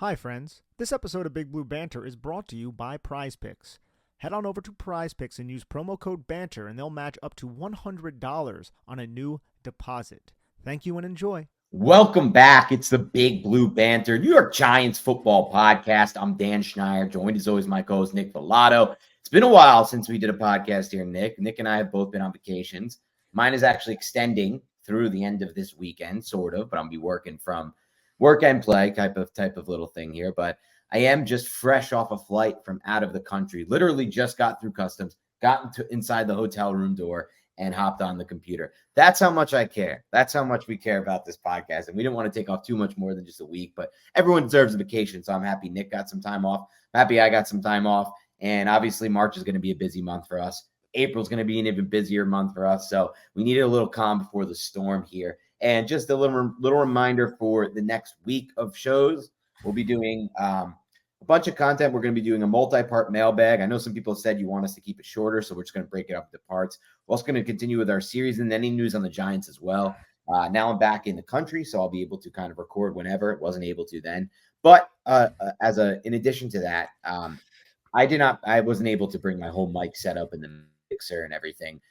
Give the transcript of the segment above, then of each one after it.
Hi, friends. This episode of Big Blue Banter is brought to you by Prize Picks. Head on over to Prize Picks and use promo code BANTER, and they'll match up to $100 on a new deposit. Thank you and enjoy. Welcome back. It's the Big Blue Banter, New York Giants football podcast. I'm Dan Schneider, joined as always my co-host Nick Velato. It's been a while since we did a podcast here, Nick. Nick and I have both been on vacations. Mine is actually extending through the end of this weekend, sort of, but I'll be working from work and play type of little thing here. But I am just fresh off a flight from out of the country. Literally just got through customs, got inside the hotel room door, and hopped on the computer. That's how much I care. That's how much we care about this podcast. And we didn't want to take off too much more than just a week, but everyone deserves a vacation. So I'm happy Nick got some time off. I'm happy I got some time off. And obviously March is going to be a busy month for us. April is going to be an even busier month for us. So we needed a little calm before the storm here. And just a little reminder for the next week of shows, we'll be doing a bunch of content. We're going to be doing a multi-part mailbag. I know some people said you want us to keep it shorter, so we're just going to break it up into parts. We're also going to continue with our series and any news on the Giants as well. Now I'm back in the country, so I'll be able to kind of record whenever. Wasn't able to then. But in addition to that, I wasn't able to bring my whole mic setup and the mixer and everything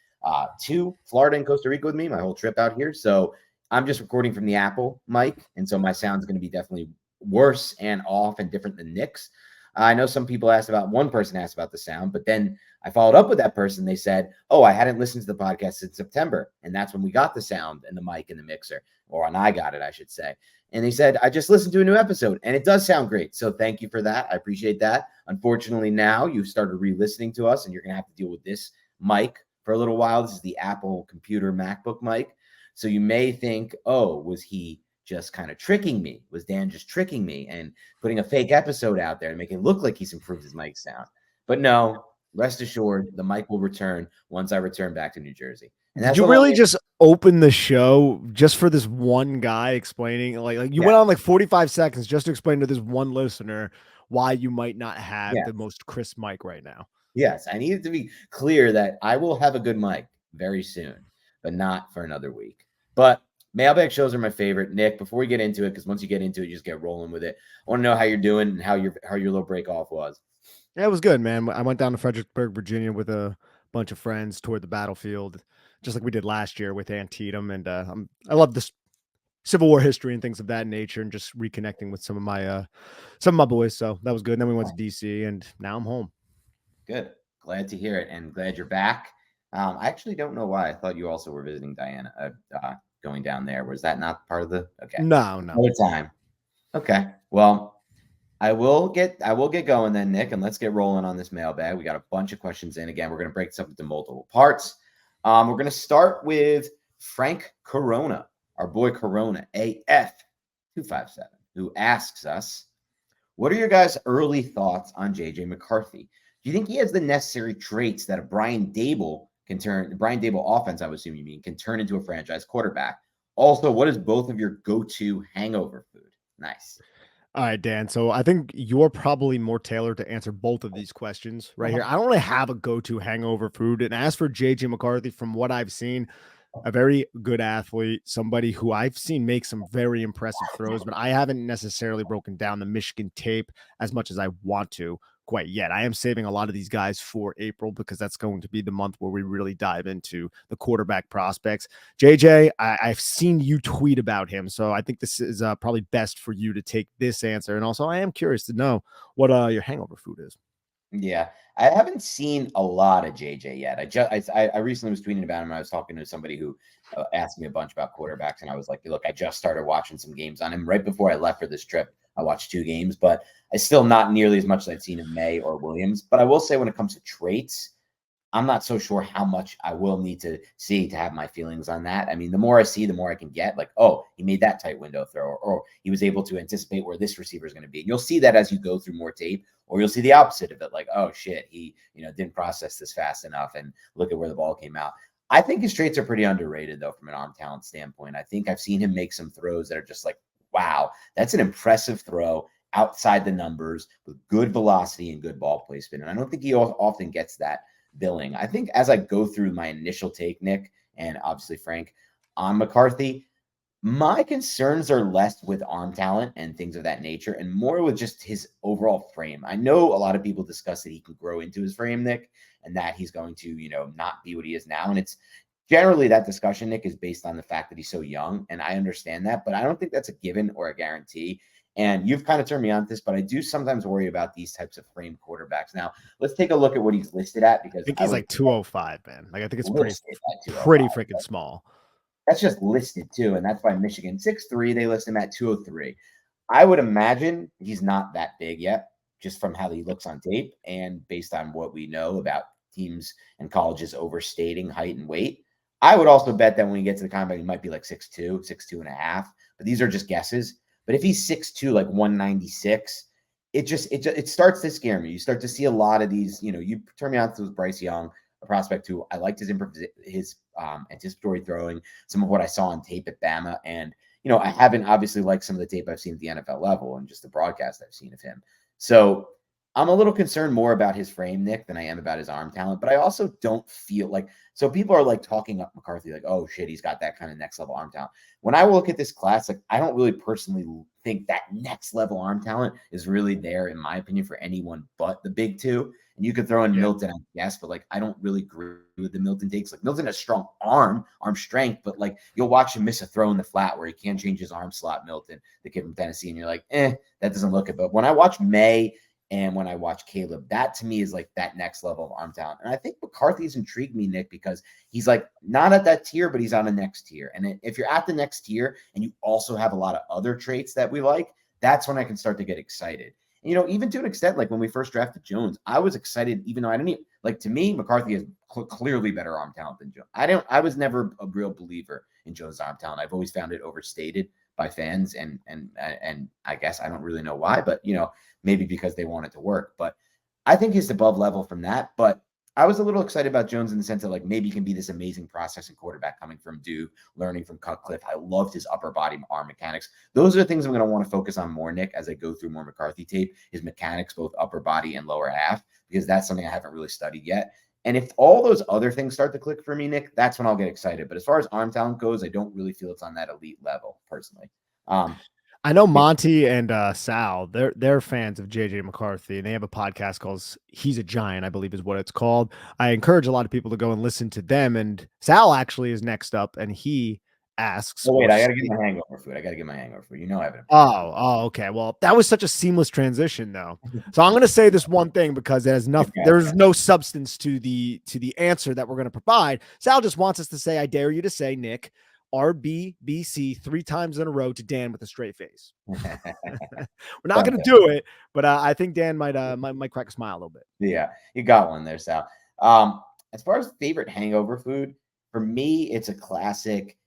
to Florida and Costa Rica with me, my whole trip out here. So I'm just recording from the Apple mic, and so my sound's going to be definitely worse and off and different than Nick's. I know one person asked about the sound, but then I followed up with that person. They said, oh, I hadn't listened to the podcast since September. And that's when we got the sound and the mic and the mixer, or when I got it, I should say. And they said, I just listened to a new episode and it does sound great. So thank you for that. I appreciate that. Unfortunately, now you've started re-listening to us and you're going to have to deal with this mic for a little while. This is the Apple computer MacBook mic. So you may think, oh, was he just kind of tricking me? Was Dan just tricking me and putting a fake episode out there and making it look like he's improved his mic sound? But no, rest assured, the mic will return once I return back to New Jersey. And Did you really just open the show just for this one guy explaining? Like you went on like 45 seconds just to explain to this one listener why you might not have the most crisp mic right now. Yes, I needed to be clear that I will have a good mic very soon, but not for another week. But mailbag shows are my favorite. Nick, before we get into it, because once you get into it, you just get rolling with it. I want to know how you're doing and how your little break off was. Yeah, it was good, man. I went down to Fredericksburg, Virginia with a bunch of friends toward the battlefield, just like we did last year with Antietam. And I love this Civil War history and things of that nature, and just reconnecting with some of my boys. So that was good. And then we went to DC, and now I'm home. Good. Glad to hear it, and glad you're back. I actually don't know why. I thought you also were visiting Diana, going down there. Was that not part of the? Okay. No. Another time. Okay. Well, I will get going then, Nick, and let's get rolling on this mailbag. We got a bunch of questions in. Again, we're going to break this up into multiple parts. We're going to start with Frank Corona, our boy Corona, AF257, who asks us, what are your guys' early thoughts on JJ McCarthy? Do you think he has the necessary traits that a Brian Daboll offense, I would assume you mean, can turn into a franchise quarterback? Also, what is both of your go-to hangover food? Nice. All right, Dan. So I think you're probably more tailored to answer both of these questions right here. I don't really have a go-to hangover food. And as for JJ McCarthy, from what I've seen, a very good athlete, somebody who I've seen make some very impressive throws, but I haven't necessarily broken down the Michigan tape as much as I want to quite yet. I am saving a lot of these guys for April because that's going to be the month where we really dive into the quarterback prospects. JJ, I've seen you tweet about him, so I think this is probably best for you to take this answer. And also, I am curious to know what your hangover food is. Yeah, I haven't seen a lot of JJ yet. I recently was tweeting about him. I was talking to somebody who asked me a bunch about quarterbacks, and I was like, look, I just started watching some games on him right before I left for this trip. I watched 2 games, but I still not nearly as much as I'd seen of May or Williams. But I will say when it comes to traits, I'm not so sure how much I will need to see to have my feelings on that. I mean, the more I see, the more I can get. Like, oh, he made that tight window throw, or he was able to anticipate where this receiver is going to be. And you'll see that as you go through more tape, or you'll see the opposite of it. Like, oh shit, he didn't process this fast enough, and look at where the ball came out. I think his traits are pretty underrated though, from an arm talent standpoint. I think I've seen him make some throws that are just like, wow, that's an impressive throw outside the numbers with good velocity and good ball placement. And I don't think he often gets that billing. I think as I go through my initial take, Nick, and obviously Frank, on McCarthy, My concerns are less with arm talent and things of that nature and more with just his overall frame. I know a lot of people discuss that he can grow into his frame, Nick, and that he's going to, not be what he is now. And it's generally that discussion, Nick, is based on the fact that he's so young. And I understand that, but I don't think that's a given or a guarantee. And you've kind of turned me on to this, but I do sometimes worry about these types of frame quarterbacks. Now, let's take a look at what he's listed at I because think I he's would like 205, man. Like I think it's listed at pretty 205. freaking small. That's just listed too, and that's by Michigan. 6'3", they list him at 203. I would imagine he's not that big yet, just from how he looks on tape and based on what we know about teams and colleges overstating height and weight. I would also bet that when he gets to the combine, he might be like 6'2", 6'2 and a half. But these are just guesses. But if he's 6'2", like 196, it starts to scare me. You start to see a lot of these. You turn me on to Bryce Young, a prospect who I liked his anticipatory throwing, some of what I saw on tape at Bama, and I haven't obviously liked some of the tape I've seen at the NFL level and just the broadcast I've seen of him. So I'm a little concerned more about his frame, Nick, than I am about his arm talent. But I also don't feel like so people are like talking up McCarthy, like, oh shit, he's got that kind of next level arm talent. When I look at this class, like I don't really personally think that next level arm talent is really there, in my opinion, for anyone but the big two. And you could throw in Milton, I guess, but like I don't really agree with the Milton takes. Like Milton has strong arm strength, but like you'll watch him miss a throw in the flat where he can't change his arm slot, Milton, the kid from Tennessee, and you're like, that doesn't look it. But when I watch May and when I watch Caleb, that to me is like that next level of arm talent. And I think McCarthy's intrigued me, Nick, because he's like not at that tier, but he's on the next tier. And if you're at the next tier and you also have a lot of other traits that we like, that's when I can start to get excited. And, even to an extent, like when we first drafted Jones, I was excited, even though I didn't like, to me, McCarthy is clearly better arm talent than Jones. I was never a real believer in Jones' arm talent. I've always found it overstated by fans, and I guess I don't really know why, but maybe because they want it to work. But I think he's above level from that. But I was a little excited about Jones in the sense that like maybe he can be this amazing processing quarterback coming from Duke, learning from Cutcliffe. I loved his upper body arm mechanics. Those are the things I'm going to want to focus on more, Nick, as I go through more McCarthy tape, his mechanics, both upper body and lower half, because that's something I haven't really studied yet. And if all those other things start to click for me, Nick, that's when I'll get excited. But as far as arm talent goes, I don't really feel it's on that elite level personally. I know Monty and Sal, they're fans of JJ McCarthy, and they have a podcast called He's a Giant, I believe is what it's called. I encourage a lot of people to go and listen to them. And Sal actually is next up, and he asks. Oh, wait, I got to get my hangover food. I have it. Oh, okay. Well, that was such a seamless transition, though. So I'm going to say this one thing because it has nothing. There's no substance to the answer that we're going to provide. Sal just wants us to say, I dare you to say, Nick, RBBC 3 times in a row to Dan with a straight face. We're not going to do it, but I think Dan might crack a smile a little bit. Yeah, you got one there, Sal. As far as favorite hangover food, for me, it's a classic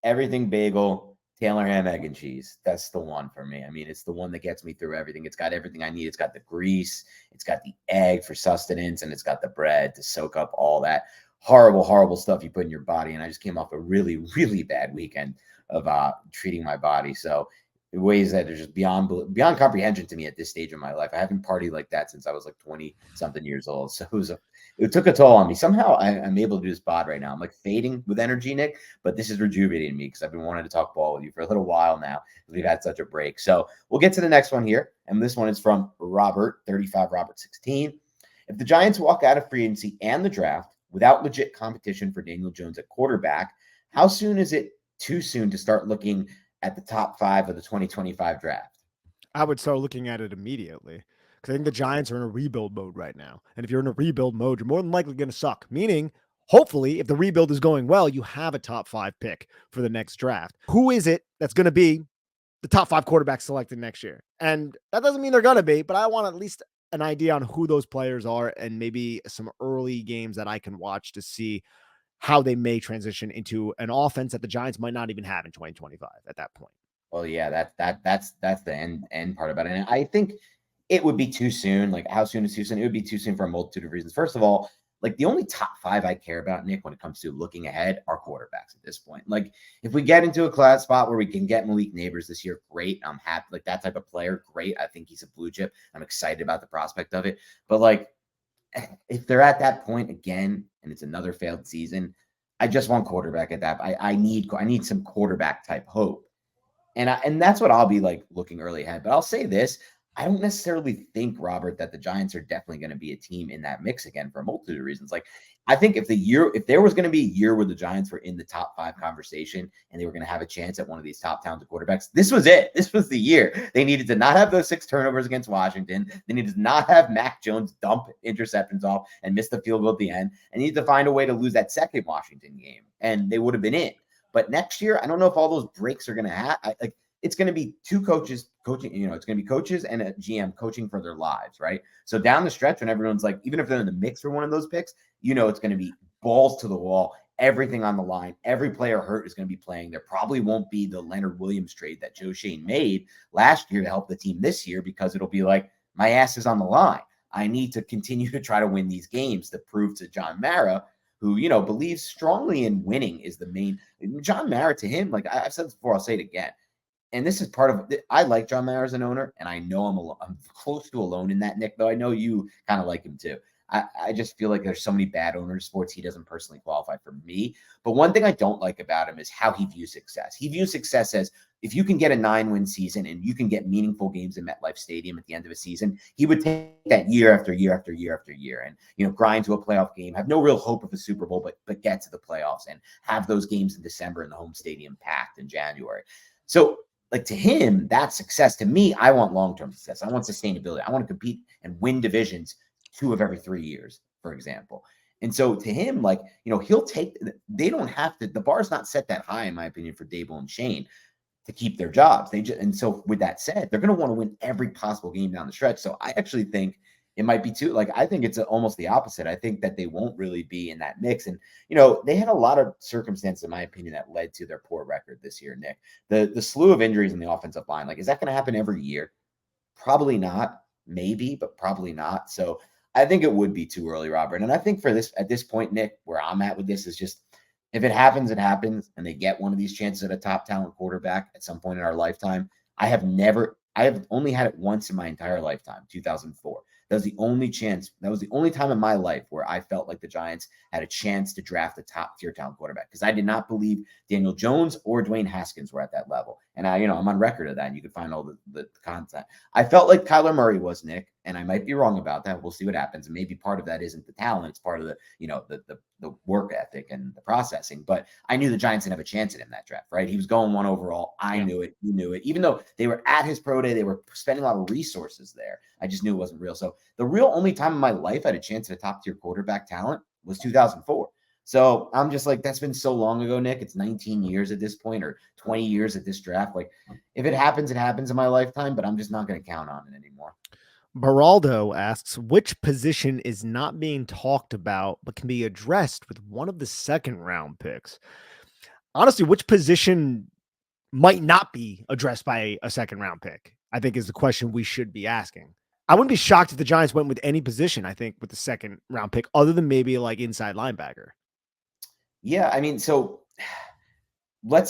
everything bagel, Taylor ham, egg, and cheese. That's the one for me. I mean, it's the one that gets me through everything. It's got everything I need. It's got the grease, it's got the egg for sustenance, and it's got the bread to soak up all that horrible, horrible stuff you put in your body. And I just came off a really, really bad weekend of treating my body. So in ways that are just beyond comprehension to me at this stage of my life. I haven't partied like that since I was like 20 something years old. So it took a toll on me. Somehow I'm able to do this pod right now. I'm like fading with energy, Nick, but this is rejuvenating me because I've been wanting to talk ball with you for a little while now. We've had such a break. So we'll get to the next one here. And this one is from Robert 35, Robert 16. If the Giants walk out of free agency and the draft without legit competition for Daniel Jones at quarterback, how soon is it too soon to start looking at the top 5 of the 2025 draft? I would start looking at it immediately because I think the Giants are in a rebuild mode right now. And if you're in a rebuild mode, you're more than likely going to suck. Meaning, hopefully, if the rebuild is going well, you have a top 5 pick for the next draft. Who is it that's going to be the top 5 quarterbacks selected next year? And that doesn't mean they're going to be, but I want at least an idea on who those players are and maybe some early games that I can watch to see how they may transition into an offense that the Giants might not even have in 2025 at that point. Well, yeah, that's the end part about it. And I think it would be too soon. Like, how soon is too soon? It would be too soon for a multitude of reasons. First of all, like the only top 5 I care about, Nick, when it comes to looking ahead are quarterbacks at this point. Like, if we get into a class spot where we can get Malik Neighbors this year, great. I'm happy. Like that type of player, great. I think he's a blue chip. I'm excited about the prospect of it. But like, if they're at that point again and it's another failed season, I just want quarterback at that. I need some quarterback type hope. And that's what I'll be like looking early ahead. But I'll say this. I don't necessarily think, Robert, that the Giants are definitely going to be a team in that mix again for a multitude of reasons. Like, I think if there was going to be a year where the Giants were in the top 5 conversation and they were going to have a chance at one of these top talented quarterbacks, this was it. This was the year. They needed to not have those 6 turnovers against Washington. They needed to not have Mac Jones dump interceptions off and miss the field goal at the end. And needed to find a way to lose that second Washington game, and they would have been in. But next year, I don't know if all those breaks are going to happen. It's going to be 2 coaches coaching, it's going to be coaches and a GM coaching for their lives, right? So down the stretch, when everyone's like, even if they're in the mix for one of those picks, it's going to be balls to the wall, everything on the line. Every player hurt is going to be playing. There probably won't be the Leonard Williams trade that Joe Shane made last year to help the team this year, because it'll be like, my ass is on the line. I need to continue to try to win these games to prove to John Mara, who, believes strongly in winning is the main. John Mara, to him, like I've said this before, I'll say it again. And this is part of it. I like John Mara as an owner, and I know I'm close to alone in that, Nick, though I know you kind of like him too. I just feel like there's so many bad owners in sports. He doesn't personally qualify for me. But one thing I don't like about him is how he views success. He views success as, if you can get a 9-win season and you can get meaningful games in MetLife Stadium at the end of a season, he would take that year after year after year after year and, grind to a playoff game, have no real hope of a Super Bowl, but get to the playoffs and have those games in December in the home stadium packed in January. So, like, to him, that's success. To me, I want long-term success. I want sustainability. I want to compete and win divisions 2 of every 3 years, for example. And so to him, like, he'll take, they don't have to, the bar's not set that high, in my opinion, for Dable and Shane to keep their jobs. And so with that said, they're going to want to win every possible game down the stretch. So I actually think it might be I think it's almost the opposite. I think that they won't really be in that mix. And, they had a lot of circumstances, in my opinion, that led to their poor record this year, Nick. The slew of injuries in the offensive line, like, is that going to happen every year? Probably not. Maybe, but probably not. So I think it would be too early, Robert. And I think at this point, Nick, where I'm at with this is just, if it happens, it happens, and they get one of these chances at a top talent quarterback at some point in our lifetime. I have only had it once in my entire lifetime, 2004. That was the only chance. That was the only time in my life where I felt like the Giants had a chance to draft a top tier talent quarterback, because I did not believe Daniel Jones or Dwayne Haskins were at that level. And I'm on record of that, and you can find all the content. I felt like Kyler Murray was, Nick, and I might be wrong about that. We'll see what happens. And maybe part of that isn't the talent. It's part of the work ethic and the processing. But I knew the Giants didn't have a chance at him that draft, right? He was going 1 overall. I knew it. He knew it. Even though they were at his pro day, they were spending a lot of resources there. I just knew it wasn't real. So the real only time in my life I had a chance at a top tier quarterback talent was 2004. So I'm just like, that's been so long ago, Nick. It's 19 years at this point, or 20 years at this draft. Like, if it happens, it happens in my lifetime, but I'm just not going to count on it anymore. Baraldo asks, which position is not being talked about but can be addressed with one of the second round picks? Honestly, which position might not be addressed by a second round pick, I think, is the question we should be asking. I wouldn't be shocked if the Giants went with any position, I think, with the second round pick, other than maybe like inside linebacker. Yeah, I mean, so I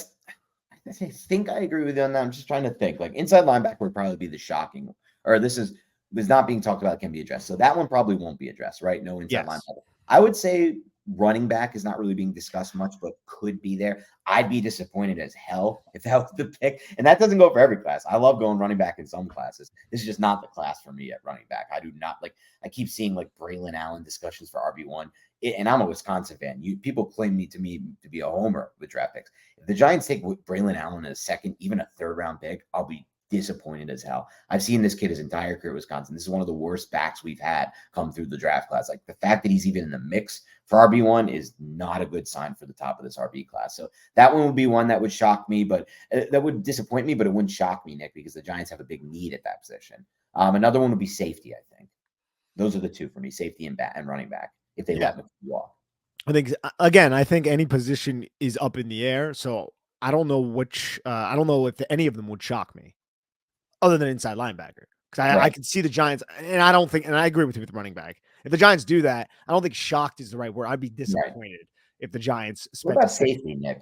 think I agree with you on that. I'm just trying to think. Like, inside linebacker would probably be the shocking, or this is not being talked about, can be addressed. So that one probably won't be addressed, right? No inside linebacker. I would say running back is not really being discussed much, but could be there. I'd be disappointed as hell if that was the pick. And that doesn't go for every class. I love going running back in some classes. This is just not the class for me at running back. I do not like, I keep seeing like Braylon Allen discussions for RB1. And I'm a Wisconsin fan. People claim me to be a homer with draft picks. If the Giants take Braylon Allen as a second, even a third round pick, I'll be disappointed as hell. I've seen this kid his entire career at Wisconsin. This is one of the worst backs we've had come through the draft class. Like, the fact that he's even in the mix for RB1 is not a good sign for the top of this RB class. So that one would be one that would shock me, but that would disappoint me, but it wouldn't shock me, Nick, because the Giants have a big need at that position. Another one would be safety, I think. Those are the two for me, safety and running back, if they let me walk. I think, again, I think any position is up in the air. So I don't know I don't know if any of them would shock me, other than inside linebacker. Because I can see the Giants, and I don't think, and I agree with you with the running back. If the Giants do that, I don't think shocked is the right word. I'd be disappointed if the Giants spent. What about safety, Nick?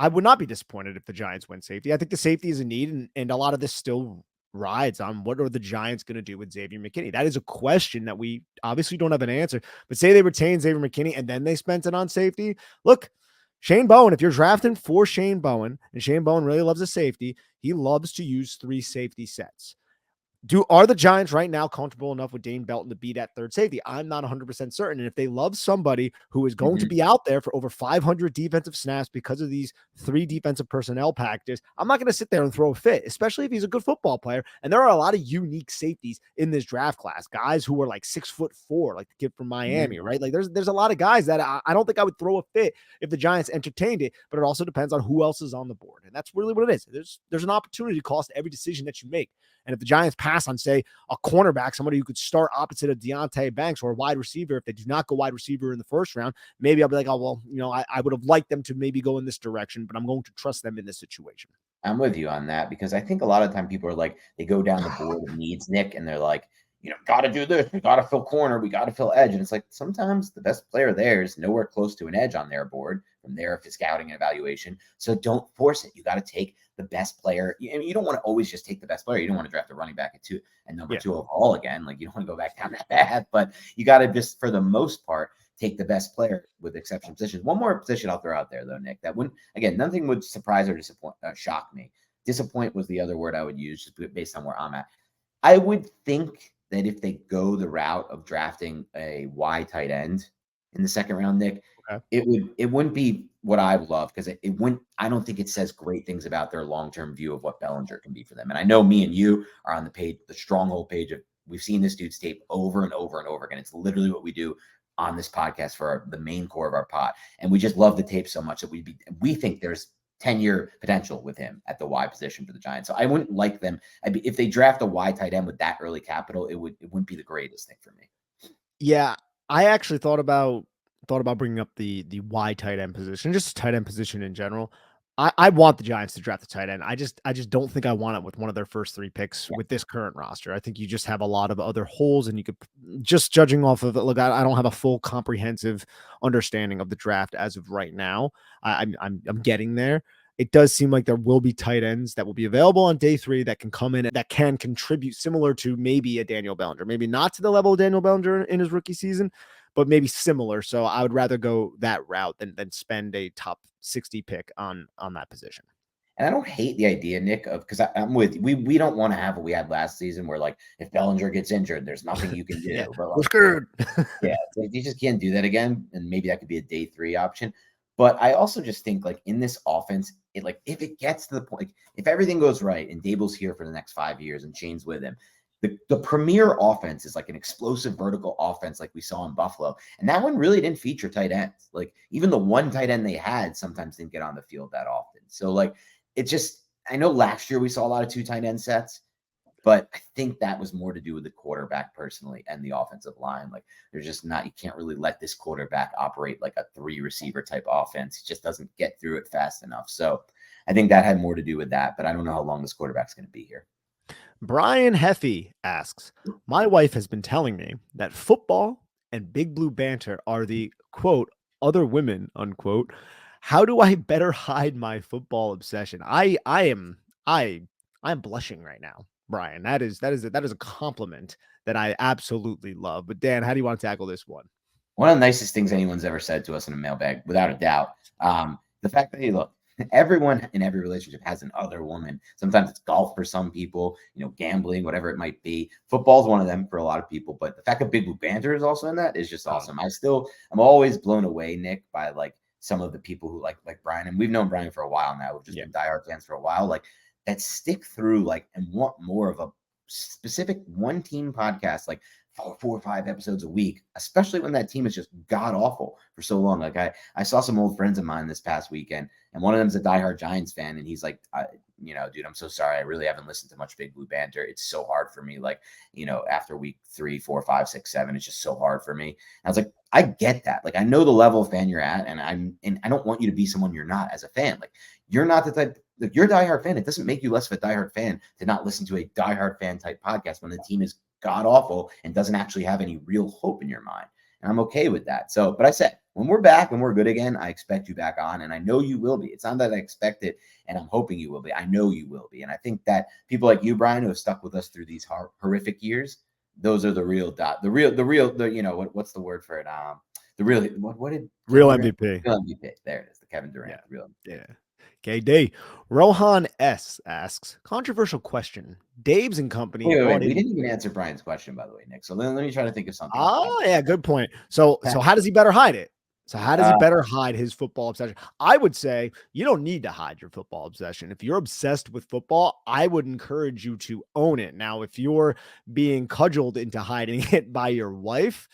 I would not be disappointed if the Giants went safety. I think the safety is a need, and a lot of this still rides on what are the Giants going to do with Xavier McKinney. That is a question that we obviously don't have an answer. But say they retain Xavier McKinney and then they spent it on safety. Look, Shane Bowen, if you're drafting for Shane Bowen, and Shane Bowen really loves a safety, he loves to use 3 safety sets. Are the Giants right now comfortable enough with Dane Belton to be that third safety? I'm not 100% certain. And if they love somebody who is going to be out there for over 500 defensive snaps because of these 3 defensive personnel packages, I'm not going to sit there and throw a fit, especially if he's a good football player. And there are a lot of unique safeties in this draft class, guys who are like 6'4", like the kid from Miami, right? Like there's a lot of guys that I don't think I would throw a fit if the Giants entertained it, but it also depends on who else is on the board. And that's really what it is. There's an opportunity cost to every decision that you make. And if the Giants pass on, say, a cornerback, somebody who could start opposite of Deontay Banks, or a wide receiver, if they do not go wide receiver in the first round, maybe I'll be like, oh, well, I would have liked them to maybe go in this direction, but I'm going to trust them in this situation. I'm with you on that, because I think a lot of time people are like, they go down the board of needs, Nick, and they're like, got to do this. We got to fill corner. We got to fill edge. And it's like, sometimes the best player there is nowhere close to an edge on their board from there for scouting and evaluation. So don't force it. You got to take the best player. You don't want to always just take the best player. You don't want to draft a running back at number 2 overall again. Like, you don't want to go back down that bad, but you got to just, for the most part, take the best player with exception positions. One more position I'll throw out there though, Nick, that wouldn't, again, nothing would surprise or shock me. Disappoint was the other word I would use, just based on where I'm at. I would think that if they go the route of drafting a Y tight end in the second round, Nick, it wouldn't be what I love, because it wouldn't. I don't think it says great things about their long-term view of what Bellinger can be for them. And I know me and you are on the page, the stronghold page of, we've seen this dude's tape over and over and over again. It's literally what we do on this podcast for the main core of our pod, and we just love the tape so much that we think there's 10-year potential with him at the Y position for the Giants. So I wouldn't like them. If they draft a Y tight end with that early capital, it wouldn't be the greatest thing for me. Yeah, I actually thought about bringing up the Y tight end position, just tight end position in general. I want the Giants to draft the tight end. I just don't think I want it with one of their first 3 picks with this current roster. I think you just have a lot of other holes, and you could, just judging off of it. Look, I don't have a full comprehensive understanding of the draft as of right now. I'm getting there. It does seem like there will be tight ends that will be available on day 3 that can come in, that can contribute, similar to maybe a Daniel Bellinger, maybe not to the level of Daniel Bellinger in his rookie season, but maybe similar. So I would rather go that route than spend a top 60 pick on that position. And I don't hate the idea, Nick, of, because I'm with you. We don't want to have what we had last season, where like, if Bellinger gets injured, there's nothing you can do. Yeah, but we're screwed. Yeah, you just can't do that again. And maybe that could be a day 3 option. But I also just think, like, in this offense, if it gets to the point, if everything goes right and Dable's here for the next 5 years and Shane's with him, the premier offense is like an explosive vertical offense like we saw in Buffalo. And that one really didn't feature tight ends. Like, even the one tight end they had sometimes didn't get on the field that often. So, like, it just, I know last year we saw a lot of 2 tight end sets, but I think that was more to do with the quarterback personally and the offensive line. Like, there's just not, you can't really let this quarterback operate like a 3 receiver type offense. He just doesn't get through it fast enough. So I think that had more to do with that, but I don't know how long this quarterback's going to be here. Brian Heffy asks, my wife has been telling me that football and Big Blue banter are the, quote, other women, unquote. How do I better hide my football obsession? I'm blushing right now, Brian. That is a compliment that I absolutely love. But Dan, how do you want to tackle this one? One of the nicest things anyone's ever said to us in a mailbag, without a doubt. The fact that, hey, look, everyone in every relationship has an other woman. Sometimes it's golf for some people, gambling, whatever it might be. Football is one of them for a lot of people. But the fact that Big Blue Banter is also in that is just awesome. I'm always blown away, Nick, by like some of the people who like Brian, and we've known Brian for a while now. We've just been diehard fans for a while, like, that stick through, like, and want more of a specific one team podcast, like 4 or 5 episodes a week, especially when that team is just god awful for so long. Like, I saw some old friends of mine this past weekend, and one of them's a diehard Giants fan, and he's like, dude, I'm so sorry. I really haven't listened to much Big Blue Banter. It's so hard for me. Like, after week 3, 4, 5, 6, 7, it's just so hard for me. And I was like, I get that. Like, I know the level of fan you're at, and I don't want you to be someone you're not as a fan. Like, you're not the type. Like, you're a diehard fan. It doesn't make you less of a diehard fan to not listen to a diehard fan type podcast when the team is god awful and doesn't actually have any real hope in your mind. And I'm okay with that. So, but I said, when we're back and we're good again, I expect you back on, and I know you will be. It's not that I expect it and I'm hoping you will be. I know you will be. And I think that people like you, Brian, who have stuck with us through these horrific years, those are the real what's the word for it? Real MVP. Real MVP. Real MVP. There it is. The Kevin Durant. Yeah. Really. Yeah. KD. Rohan S asks, controversial question. Dave's and company Wait. brought We in. didn't even answer Brian's question, by the way, Nick. So let me try to think of something. Oh, yeah, good point. So how does he better hide it? So how does he better hide his football obsession? I would say you don't need to hide your football obsession. If you're obsessed with football, I would encourage you to own it. Now, if you're being cudgeled into hiding it by your wife,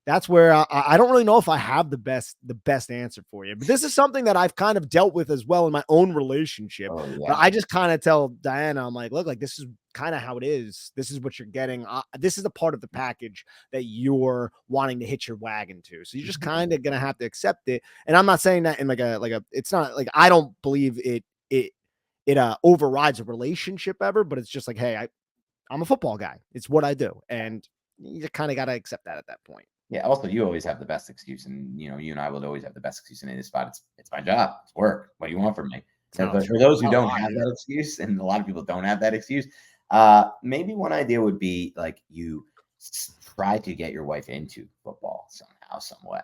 that's where I don't really know if I have the best answer for you. But this is something that I've kind of dealt with as well in my own relationship. Oh, yeah. But I just kind of tell Diana, I'm like, look, like this is kind of how it is. This is what you're getting. This is a part of the package that you're wanting to hitch your wagon to. So you're just kind of gonna have to accept it. And I'm not saying that in like a. It's not like I don't believe it overrides a relationship ever, but it's just like, hey, I'm a football guy. It's what I do, and you kind of got to accept that at that point. Yeah. Also, you always have the best excuse, and you and I will always have the best excuse in any spot. It's my job. It's work. What do you want from me? But for those who don't have that excuse, and a lot of people don't have that excuse, maybe one idea would be like you try to get your wife into football somehow, some way,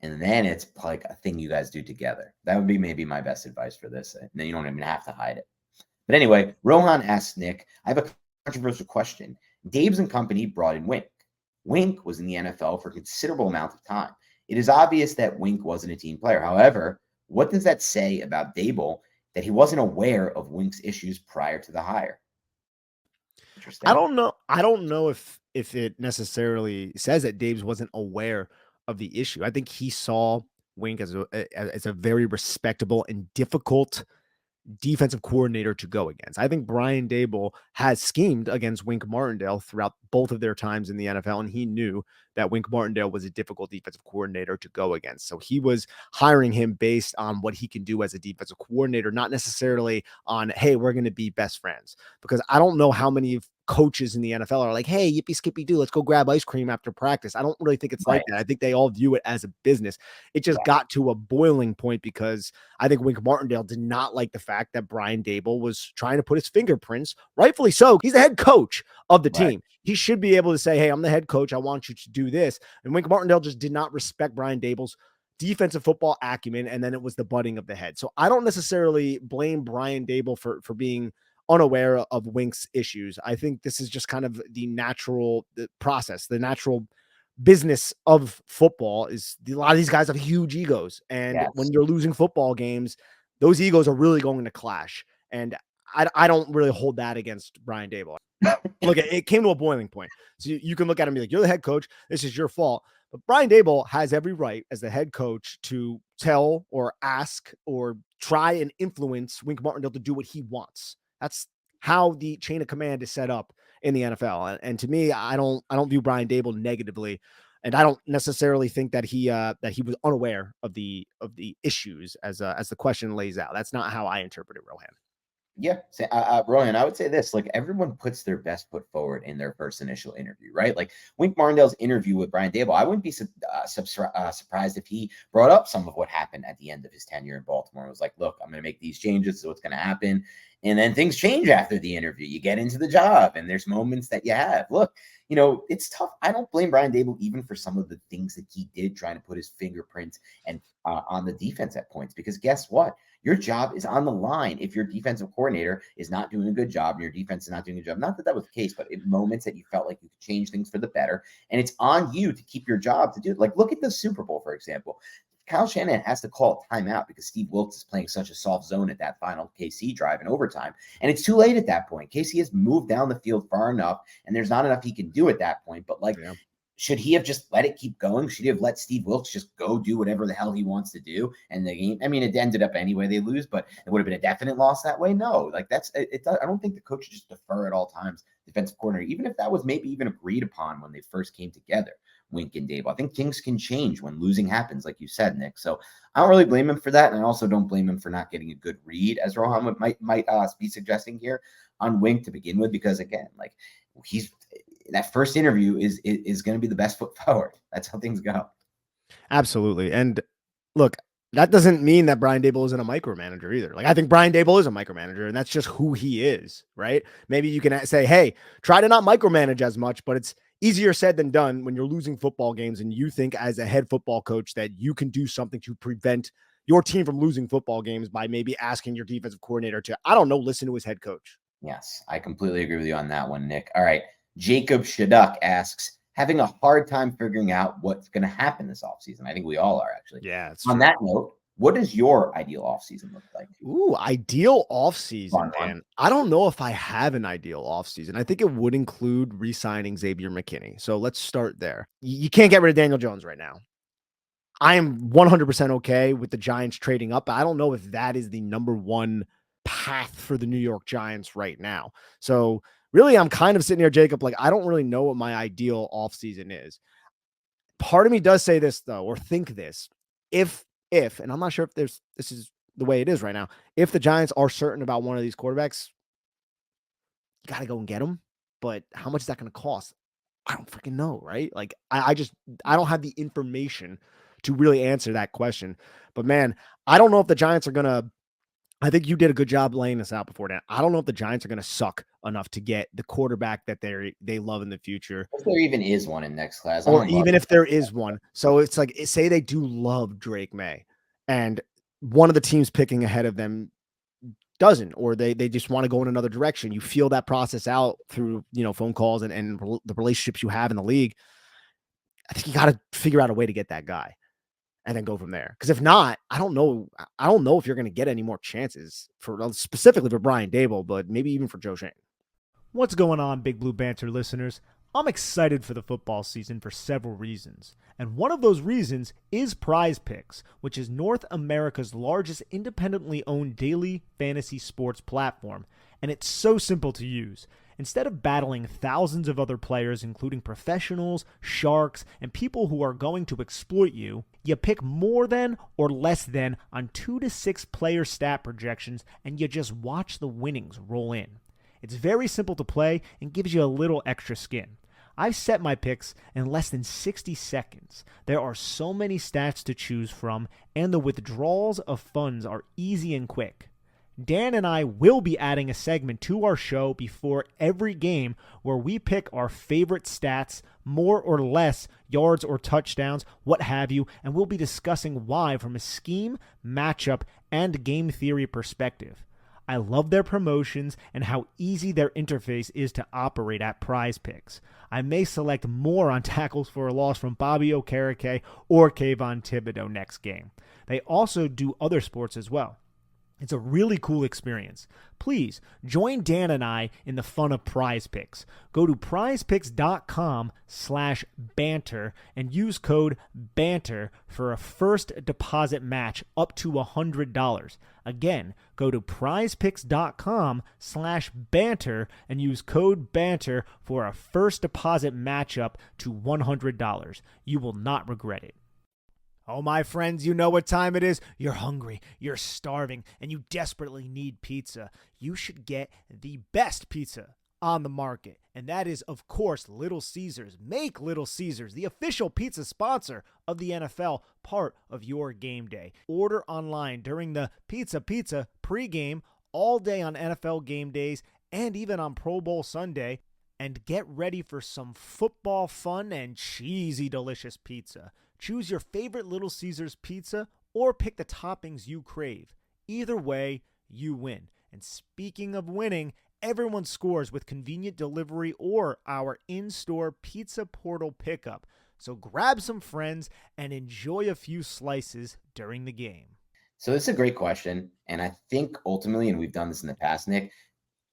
and then it's like a thing you guys do together. That would be maybe my best advice for this. And then you don't even have to hide it. But anyway, Rohan asks Nick, I have a controversial question. Dave's and company brought in Wink. Wink was in the NFL for a considerable amount of time. It is obvious that Wink wasn't a team player. However, what does that say about Dable that he wasn't aware of Wink's issues prior to the hire? Interesting. I don't know. I don't know if it necessarily says that Dave's wasn't aware of the issue. I think he saw Wink as a very respectable and difficult defensive coordinator to go against. I think Brian Dable has schemed against Wink Martindale throughout both of their times in the NFL, and he knew that Wink Martindale was a difficult defensive coordinator to go against. So he was hiring him based on what he can do as a defensive coordinator, not necessarily on, hey, we're going to be best friends. Because I don't know how many coaches in the NFL are like, hey, yippee skippy doo, let's go grab ice cream after practice. I don't really think it's like that. I think they all view it as a business. It just got to a boiling point because I think Wink Martindale did not like the fact that Brian Dable was trying to put his fingerprints, rightfully so. He's the head coach of the team. He should be able to say, hey, I'm the head coach. I want you to do this. And Wink Martindale just did not respect Brian Dable's defensive football acumen. And then it was the butting of the head. So I don't necessarily blame Brian Dable for being unaware of Wink's issues. I think this is just kind of the natural process, the natural business of football is a lot of these guys have huge egos. And when you're losing football games, those egos are really going to clash. And I don't really hold that against Brian Dable. Look, it came to a boiling point. So you can look at him and be like, you're the head coach. This is your fault. But Brian Dable has every right as the head coach to tell or ask or try and influence Wink Martindale to do what he wants. That's how the chain of command is set up in the NFL. And to me, I don't view Brian Dable negatively. And I don't necessarily think that he was unaware of the issues as the question lays out. That's not how I interpret it, Rohan. Yeah, Rohan, I would say this: like everyone puts their best foot forward in their first initial interview, right? Like Wink Martindale's interview with Brian Dable, I wouldn't be surprised if he brought up some of what happened at the end of his tenure in Baltimore. It was like, look, I'm going to make these changes, so what's going to happen? And then things change after the interview. You get into the job, and there's moments that you have. Look, it's tough. I don't blame Brian Dable even for some of the things that he did, trying to put his fingerprints and on the defense at points. Because guess what? Your job is on the line if your defensive coordinator is not doing a good job and your defense is not doing a good job. Not that that was the case, but in moments that you felt like you could change things for the better. And it's on you to keep your job to do it. Like, look at the Super Bowl, for example. Kyle Shanahan has to call a timeout because Steve Wilkes is playing such a soft zone at that final KC drive in overtime. And it's too late at that point. KC has moved down the field far enough, and there's not enough he can do at that point. But, should he have just let it keep going? Should he have let Steve Wilkes just go do whatever the hell he wants to do? And the game, I mean, it ended up anyway, they lose, but it would have been a definite loss that way. No, I don't think the coach should just defer at all times, defensive coordinator, even if that was maybe even agreed upon when they first came together, Wink and Dable. I think things can change when losing happens, like you said, Nick. So I don't really blame him for that. And I also don't blame him for not getting a good read, as Rohan might be suggesting here, on Wink to begin with, because again, he's that first interview is going to be the best foot forward. That's how things go. Absolutely. And look, that doesn't mean that Brian Dable isn't a micromanager either. I think Brian Dable is a micromanager, and that's just who he is, right? Maybe you can say, hey, try to not micromanage as much, but it's easier said than done when you're losing football games and you think as a head football coach that you can do something to prevent your team from losing football games by maybe asking your defensive coordinator to, I don't know, listen to his head coach. Yes, I completely agree with you on that one, Nick. All right. Jacob Shaduk asks, having a hard time figuring out what's going to happen this offseason. I think we all are, actually. Yeah, it's on true. that note, what does your ideal offseason look like? Ooh, ideal offseason, Fun one. Dan. I don't know if I have an ideal offseason. I think it would include re-signing Xavier McKinney. So let's start there. You can't get rid of Daniel Jones right now. I am 100% okay with the Giants trading up. I don't know if that is the number one path for the New York Giants right now. So really, I'm kind of sitting here, Jacob, like I don't really know what my ideal offseason is. Part of me does say this though, or think this, if, and I'm not sure if this is the way it is right now. If the Giants are certain about one of these quarterbacks, you got to go and get them. But how much is that going to cost? I don't freaking know, right? Like I don't have the information to really answer that question. But man, I don't know if the Giants are going to, I think you did a good job laying this out before that. I don't know if the Giants are going to suck enough to get the quarterback that they love in the future. If there even is one in next class. Or even if there is one. So it's like, say they do love Drake May and one of the teams picking ahead of them doesn't, or they just want to go in another direction. You feel that process out through, phone calls and the relationships you have in the league. I think you got to figure out a way to get that guy and then go from there. Because if not, I don't know if you're going to get any more chances specifically for Brian Daboll, but maybe even for Joe Schoen. What's going on, Big Blue Banter listeners? I'm excited for the football season for several reasons, and one of those reasons is Prize Picks, which is North America's largest independently owned daily fantasy sports platform, and it's so simple to use. Instead of battling thousands of other players, including professionals, sharks, and people who are going to exploit you, you pick more than or less than on 2 to 6 player stat projections, and you just watch the winnings roll in. It's very simple to play and gives you a little extra skin. I've set my picks in less than 60 seconds. There are so many stats to choose from, and the withdrawals of funds are easy and quick. Dan and I will be adding a segment to our show before every game where we pick our favorite stats, more or less yards or touchdowns, what have you, and we'll be discussing why from a scheme, matchup, and game theory perspective. I love their promotions and how easy their interface is to operate at Prize Picks. I may select more on tackles for a loss from Bobby Okereke or Kayvon Thibodeau next game. They also do other sports as well. It's a really cool experience. Please join Dan and I in the fun of Prize Picks. Go to prizepicks.com/banter and use code BANTER for a first deposit match up to $100. Again, go to prizepicks.com/banter and use code BANTER for a first deposit match up to $100. You will not regret it. Oh, my friends, you know what time it is. You're hungry, you're starving, and you desperately need pizza. You should get the best pizza on the market, and that is, of course, Little Caesars. Make Little Caesars the official pizza sponsor of the NFL part of your game day. Order online during the Pizza pregame all day on NFL game days and even on Pro Bowl Sunday, and get ready for some football fun and cheesy, delicious pizza. Choose your favorite Little Caesars pizza or pick the toppings you crave. Either way, you win. And speaking of winning, everyone scores with convenient delivery or our in-store pizza portal pickup. So grab some friends and enjoy a few slices during the game. So this is a great question. And I think ultimately, and we've done this in the past, Nick,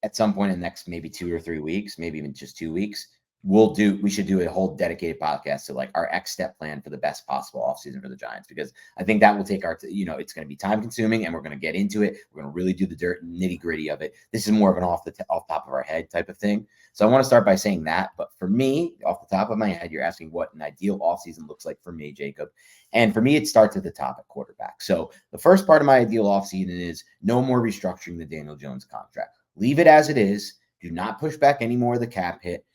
at some point in the next maybe 2 or 3 weeks, maybe even just 2 weeks, we should do a whole dedicated podcast to like our X step plan for the best possible offseason for the Giants, because I think that will take it's going to be time consuming and we're going to get into it. We're going to really do the dirt nitty gritty of it. This is more of an off top of our head type of thing. So I want to start by saying that. But for me, off the top of my head, you're asking what an ideal offseason looks like for me, Jacob. And for me, it starts at the top at quarterback. So the first part of my ideal offseason is no more restructuring the Daniel Jones contract. Leave it as it is. Do not push back any more of the cap hit.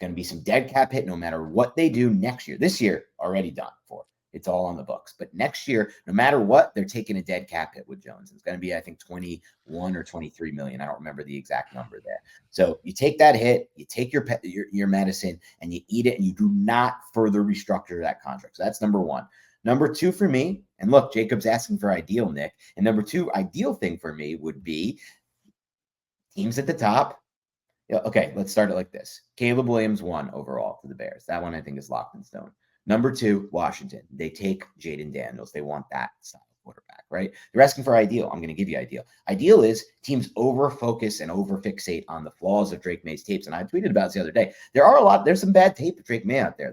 Going to be some dead cap hit no matter what they do next year. This year, already done for. It's all on the books. But next year, no matter what, they're taking a dead cap hit with Jones. It's going to be, I think, 21 or 23 million. I don't remember the exact number there. So you take that hit, you take your medicine, and you eat it, and you do not further restructure that contract. So that's number one. Number 2 for me, and look, Jacob's asking for ideal, Nick. And number 2 ideal thing for me would be teams at the top. Okay, let's start it like this. Caleb Williams 1 overall to the Bears. That one I think is locked in stone. Number 2, Washington. They take Jaden Daniels. They want that style of quarterback, right? They're asking for ideal. I'm going to give you ideal. Ideal is teams over-focus and over-fixate on the flaws of Drake May's tapes. And I tweeted about this the other day. There's some bad tape of Drake May out there.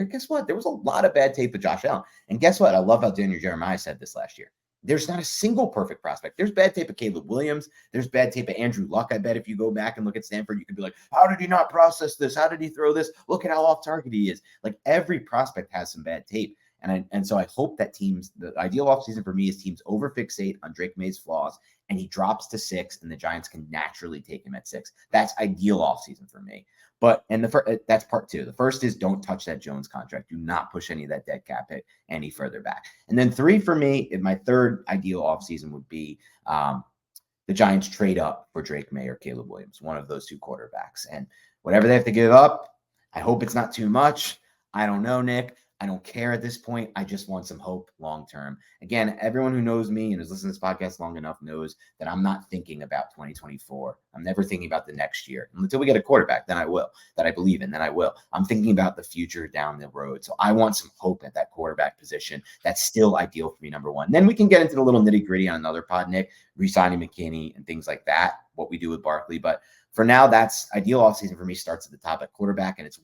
Guess what? There was a lot of bad tape with Josh Allen. And guess what? I love how Daniel Jeremiah said this last year. There's not a single perfect prospect. There's bad tape of Caleb Williams. There's bad tape of Andrew Luck. I bet if you go back and look at Stanford, you could be like, how did he not process this? How did he throw this? Look at how off target he is. Like every prospect has some bad tape. And so I hope that the ideal offseason for me is teams overfixate on Drake May's flaws and he drops to 6 and the Giants can naturally take him at 6. That's ideal offseason for me. That's part 2. The first is don't touch that Jones contract. Do not push any of that dead cap hit any further back. And then 3 for me, my third ideal offseason would be the Giants trade up for Drake May or Caleb Williams, one of those 2 quarterbacks. And whatever they have to give up, I hope it's not too much. I don't know, Nick. I don't care at this point. I just want some hope long-term. Again, everyone who knows me and has listened to this podcast long enough knows that I'm not thinking about 2024. I'm never thinking about the next year. Until we get a quarterback, then I will. That I believe in, then I will. I'm thinking about the future down the road. So I want some hope at that quarterback position. That's still ideal for me, number 1. Then we can get into the little nitty-gritty on another pod, Nick, re-signing McKinney and things like that, what we do with Barkley. But for now, that's ideal offseason for me starts at the top at quarterback, and it's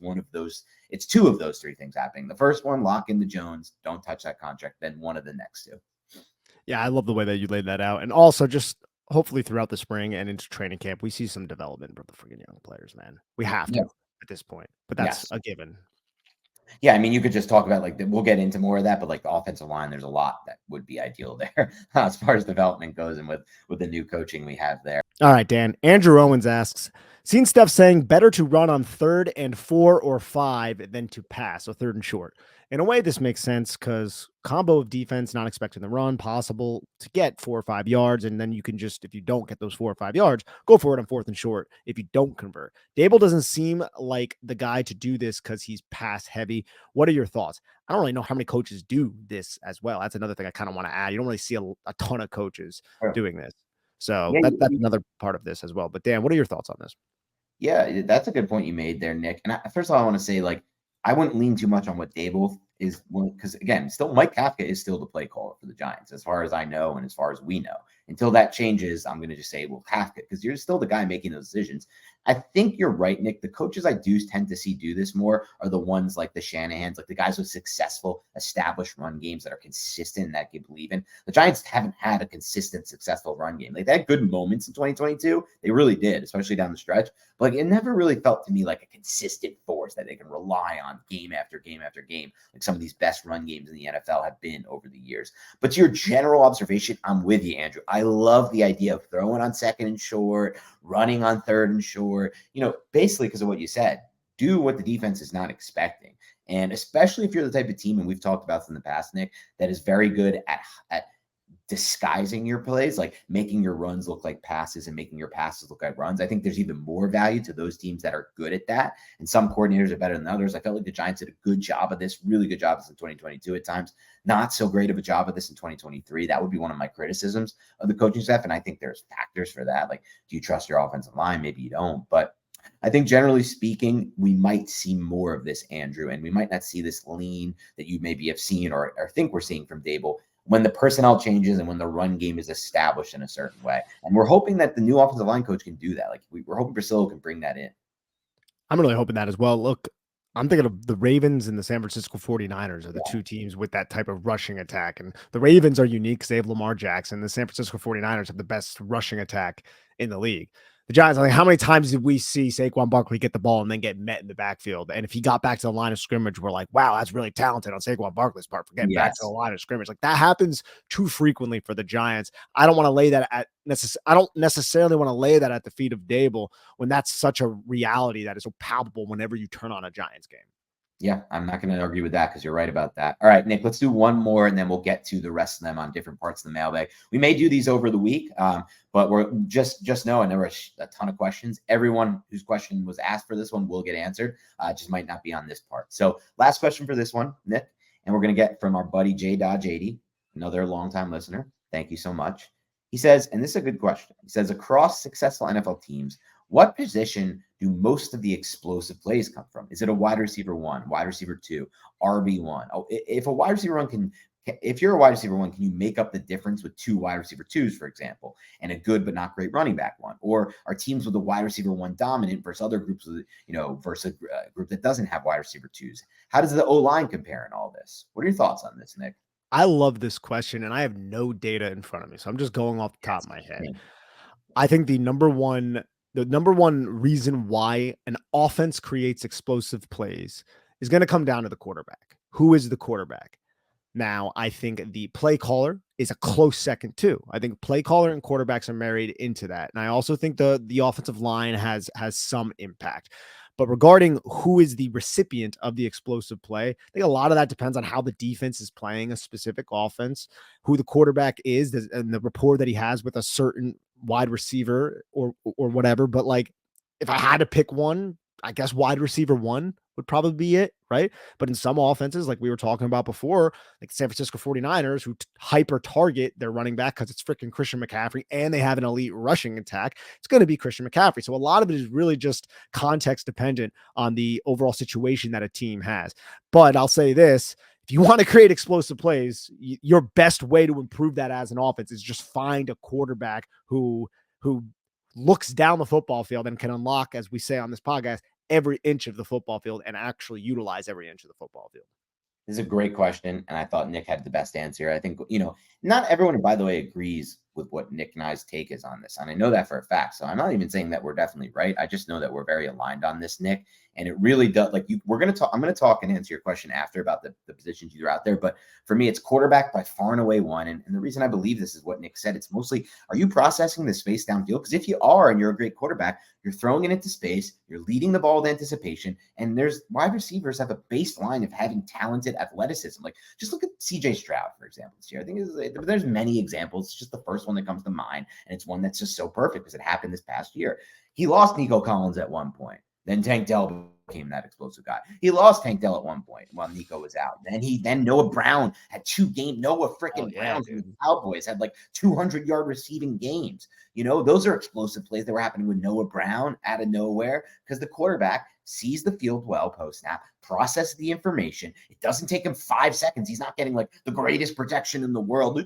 2 of those 3 things happening. The first one, lock in the Jones, don't touch that contract, then one of the next 2. Yeah, I love the way that you laid that out. And also just hopefully throughout the spring and into training camp, we see some development from the freaking young players, man. We have to at this point, but that's a given. Yeah, I mean, you could just talk about we'll get into more of that, but the offensive line, there's a lot that would be ideal there as far as development goes and with the new coaching we have there. All right, Dan. Andrew Owens asks, seen Steph saying better to run on 3rd and 4 or 5 than to pass, so 3rd and short. In a way, this makes sense because combo of defense, not expecting the run, possible to get 4 or 5 yards. And then you can just, if you don't get those 4 or 5 yards, go for it on 4th and short if you don't convert. Dable doesn't seem like the guy to do this because he's pass heavy. What are your thoughts? I don't really know how many coaches do this as well. That's another thing I kind of want to add. You don't really see a ton of coaches doing this. So that's another part of this as well. But Dan, what are your thoughts on this? Yeah, that's a good point you made there, Nick. And first of all, I want to say, I wouldn't lean too much on what Dable is, because again, still Mike Kafka is still the play caller for the Giants, as far as I know and as far as we know. Until that changes, I'm going to just say, well, Kafka, because you're still the guy making those decisions. I think you're right, Nick. The coaches I do tend to see do this more are the ones like the Shanahans, like the guys with successful, established run games that are consistent, that you believe in. The Giants haven't had a consistent, successful run game. They had good moments in 2022. They really did, especially down the stretch. But it never really felt to me like a consistent force that they can rely on game after game after game, like some of these best run games in the NFL have been over the years. But to your general observation, I'm with you, Andrew. I love the idea of throwing on 2nd and short, running on 3rd and short, basically because of what you said. Do what the defense is not expecting. And especially if you're the type of team, and we've talked about this in the past, Nick, that is very good at disguising your plays, like making your runs look like passes and making your passes look like runs. I think there's even more value to those teams that are good at that. And some coordinators are better than others. I felt like the Giants did a good job of this, really good job of this in 2022 at times. Not so great of a job of this in 2023. That would be one of my criticisms of the coaching staff. And I think there's factors for that. Like, do you trust your offensive line? Maybe you don't. But I think generally speaking, we might see more of this, Andrew, and we might not see this lean that you maybe have seen or think we're seeing from Dable when the personnel changes and when the run game is established in a certain way. And we're hoping that the new offensive line coach can do that. Like, we're hoping Priscilla can bring that in. I'm really hoping that as well. Look, I'm thinking of the Ravens and the San Francisco 49ers are the 2 teams with that type of rushing attack. And the Ravens are unique because they have Lamar Jackson. The San Francisco 49ers have the best rushing attack in the league. The Giants, how many times did we see Saquon Barkley get the ball and then get met in the backfield? And if he got back to the line of scrimmage, we're like, wow, that's really talented on Saquon Barkley's part for getting back to the line of scrimmage. Like, that happens too frequently for the Giants. I don't want to lay that I don't necessarily want to lay that at the feet of Dable when that's such a reality that is so palpable whenever you turn on a Giants game. Yeah, I'm not going to argue with that because you're right about that. All right, Nick, let's do one more and then we'll get to the rest of them on different parts of the mailbag. We may do these over the week, but we're just knowing there were a ton of questions. Everyone whose question was asked for this one will get answered. Just might not be on this part. So last question for this one, Nick. And we're going to get from our buddy J.JD, another longtime listener. Thank you so much. He says, and this is a good question. He says, across successful NFL teams, what position do most of the explosive plays come from? Is it a wide receiver 1, wide receiver 2, RB1? Oh, if a wide receiver 1 if you're a wide receiver 1, can you make up the difference with 2 wide receiver 2s, for example, and a good but not great running back 1? Or are teams with a wide receiver 1 dominant versus other groups, versus a group that doesn't have wide receiver 2s? How does the O-line compare in all this? What are your thoughts on this, Nick? I love this question, and I have no data in front of me, so I'm just going off the top of my head. I think the number one reason why an offense creates explosive plays is going to come down to the quarterback. Who is the quarterback? Now, I think the play caller is a close second too. I think play caller and quarterbacks are married into that. And I also think the offensive line has some impact. But regarding who is the recipient of the explosive play, I think a lot of that depends on how the defense is playing a specific offense, who the quarterback is, and the rapport that he has with a certain wide receiver or whatever. But like, if I had to pick one, I guess wide receiver 1 would probably be it, right? But in some offenses, like we were talking about before, like San Francisco 49ers, who hyper target their running back because it's freaking Christian McCaffrey and they have an elite rushing attack, it's going to be Christian McCaffrey. So a lot of it is really just context dependent on the overall situation that a team has. But I'll say this, if you want to create explosive plays, your best way to improve that as an offense is just find a quarterback who looks down the football field and can unlock, as we say on this podcast, every inch of the football field and actually utilize every inch of the football field. This is a great question, and I thought Nick had the best answer. I think, not everyone, by the way, agrees with what Nick and I's take is on this, and I know that for a fact. So I'm not even saying that we're definitely right. I just know that we're very aligned on this, Nick, and it really does. Like I'm going to talk and answer your question after about the positions you threw out there. But for me, it's quarterback by far and away one. And the reason I believe this is what Nick said. It's mostly, are you processing the space downfield? Because if you are, and you're a great quarterback, you're throwing it into space, you're leading the ball with anticipation, and there's wide receivers have a baseline of having talented athleticism. Like just look at CJ Stroud, for example, this year. I think there's many examples. It's just the first one that comes to mind, and it's one that's just so perfect because it happened this past year. He lost Nico Collins at one point. Then Tank Dell became that explosive guy. He lost Tank Dell at one point while Nico was out. Then Noah Brown had 2 games. Noah freaking Brown from the Cowboys had like 200-yard receiving games. Those are explosive plays that were happening with Noah Brown out of nowhere because the quarterback sees the field well post-snap, processes the information. It doesn't take him 5 seconds. He's not getting like the greatest protection in the world.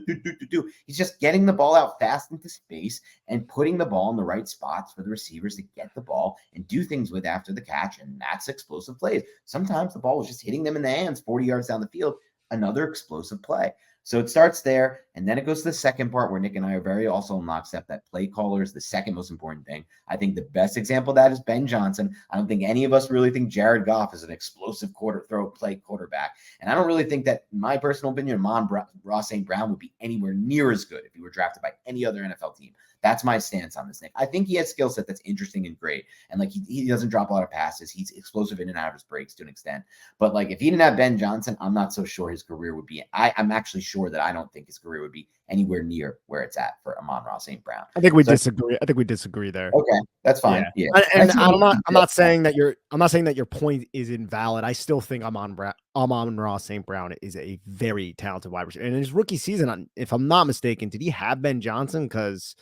He's just getting the ball out fast into space and putting the ball in the right spots for the receivers to get the ball and do things with after the catch, and that's explosive plays. Sometimes the ball was just hitting them in the hands 40 yards down the field, another explosive play. So it starts there, and then it goes to the second part where Nick and I are very also in lockstep that play caller is the second most important thing. I think the best example of that is Ben Johnson. I don't think any of us really think Jared Goff is an explosive play quarterback. And I don't really think that, in my personal opinion, Amon-Ra St. Brown would be anywhere near as good if he were drafted by any other NFL team. That's my stance on this, Nick. I think he has skill set that's interesting and great. And like he doesn't drop a lot of passes. He's explosive in and out of his breaks to an extent. But like if he didn't have Ben Johnson, I'm not so sure his career would be. I'm actually sure that I don't think his career would be anywhere near where it's at for Amon-Ra St. Brown. I think we disagree. I think we disagree there. Okay, that's fine. Yeah. And I'm not saying that your point is invalid. I still think Amon-Ra St. Brown is a very talented wide receiver. And in his rookie season, if I'm not mistaken, did he have Ben Johnson? Because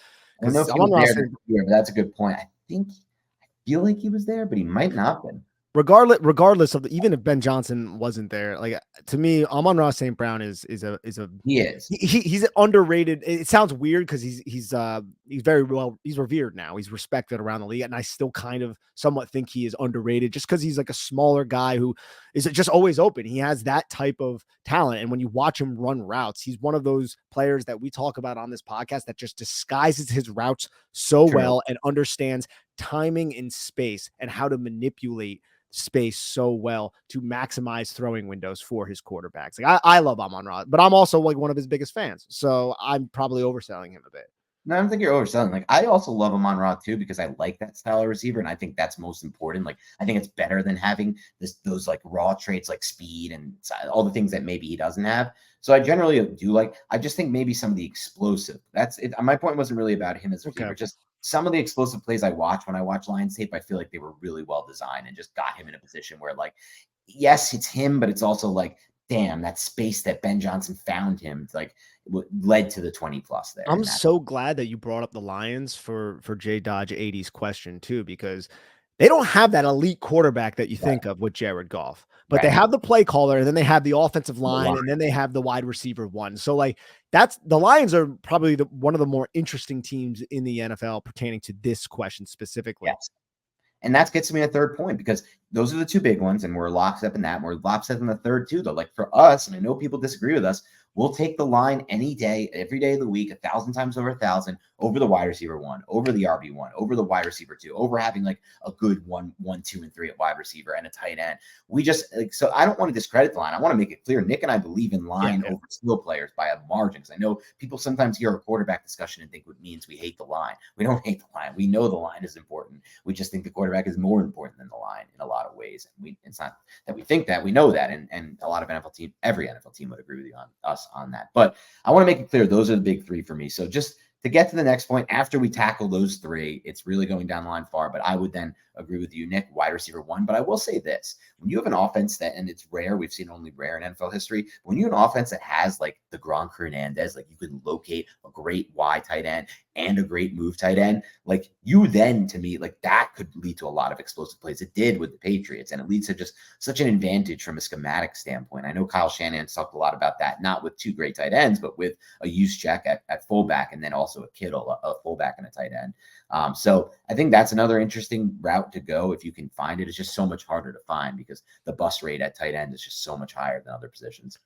I don't know if he was there, but that's a good point. I feel like he was there, but he might not have been. Regardless of even if Ben Johnson wasn't there, like to me, Amon-Ra St. Brown he's underrated. It sounds weird because he's very well, he's revered now. He's respected around the league, and I still kind of somewhat think he is underrated just because he's like a smaller guy who is just always open. He has that type of talent, and when you watch him run routes, he's one of those players that we talk about on this podcast that just disguises his routes so well and understands timing in space and how to manipulate space so well to maximize throwing windows for his quarterbacks. Like I love Amon-Ra, but I'm also like one of his biggest fans. So I'm probably overselling him a bit. No, I don't think you're overselling. Like I also love Amon-Ra too because I like that style of receiver, and I think that's most important. Like I think it's better than having those like raw traits like speed and all the things that maybe he doesn't have. So I generally do like. I just think maybe some of the explosive. That's it. My point wasn't really about him as a receiver. Just some of the explosive plays I watch when I watch Lions tape, I feel like they were really well designed and just got him in a position where like, yes, it's him, but it's also like damn, that space that Ben Johnson found him, like, led to the 20 plus there. I'm so glad that you brought up the Lions for J Dodge 80's question too, because they don't have that elite quarterback that you think of with Jared Goff, but they have the play caller, and then they have the offensive line, and then they have the wide receiver one. So like the Lions are probably one of the more interesting teams in the NFL pertaining to this question specifically. Yes. And that gets me a third point, because those are the two big ones, and we're lockstep in that. And we're lockstep in the third too, though. Like for us, and I know people disagree with us, we'll take the line any day, every day of the week, 1,000 times over 1,000, over the wide receiver one, over the RB one, over the wide receiver two, over having like a good 1, 2, and 3 at wide receiver and a tight end. We just like, so I don't want to discredit the line. I want to make it clear. Nick and I believe in line over skill players by a margin. Because I know people sometimes hear a quarterback discussion and think it means we hate the line. We don't hate the line. We know the line is important. We just think the quarterback is more important than the line in a lot of ways. And it's not that we think that, we know that. And a lot of every NFL team would agree with you on us on that. But I want to make it clear, those are the big three for me. So just to get to the next point, after we tackle those three, it's really going down the line far. But I would then agree with you, Nick, wide receiver one. But I will say this: when you have an offense that, and it's rare, we've seen only rare in NFL history, when you have an offense that has like the Gronk Hernandez, like you can locate a great Y tight end and a great move tight end, like you then, to me, like that could lead to a lot of explosive plays. It did with the Patriots, and it leads to just such an advantage from a schematic standpoint. I know Kyle Shanahan's talked a lot about that, not with two great tight ends, but with a Juszczyk at fullback, and then also a Kittle, a fullback and a tight end. So I think that's another interesting route to go if you can find it. It's just so much harder to find because the bust rate at tight end is just so much higher than other positions.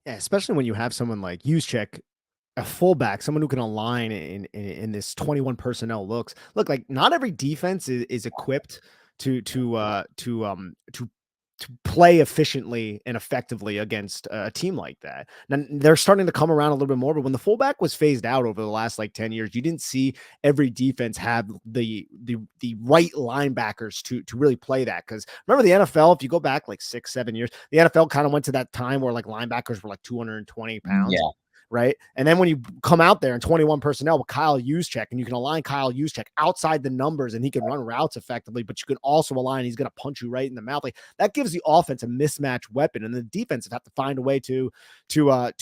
Yeah, especially when you have someone like Juszczyk, a fullback, someone who can align in this 21 personnel looks. Look, like not every defense is equipped to play efficiently and effectively against a team like that. Now they're starting to come around a little bit more, but when the fullback was phased out over the last like 10 years, you didn't see every defense have the right linebackers to really play that. Because remember the NFL, if you go back like 6-7 years, the NFL kind of went to that time where like linebackers were like 220 pounds. Yeah. Right. And then when you come out there in 21 personnel with Kyle Juszczyk, and you can align Kyle Juszczyk outside the numbers, and he can run routes effectively, but you can also align, he's going to punch you right in the mouth. Like that gives the offense a mismatched weapon, and the defense have to find a way to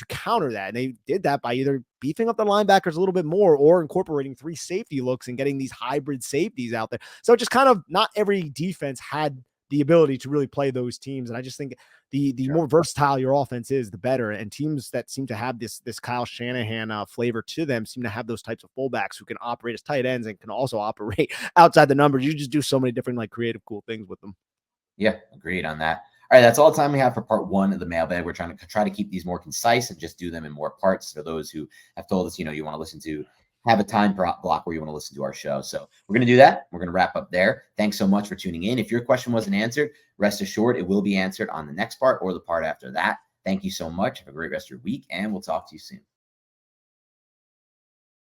counter that. And they did that by either beefing up the linebackers a little bit more or incorporating 3 safety looks and getting these hybrid safeties out there. So just kind of not every defense had the ability to really play those teams. And I just think the more versatile your offense is, the better. And teams that seem to have this Kyle Shanahan flavor to them seem to have those types of fullbacks who can operate as tight ends and can also operate outside the numbers. You just do so many different like creative, cool things with them. Yeah, agreed on that. All right, that's all the time we have for part 1 of the mailbag. We're trying to keep these more concise and just do them in more parts for those who have told us, you want to listen to, have a time block where you want to listen to our show. So we're going to do that. We're going to wrap up there. Thanks so much for tuning in. If your question wasn't answered, rest assured it will be answered on the next part or the part after that. Thank you so much. Have a great rest of your week, and we'll talk to you soon.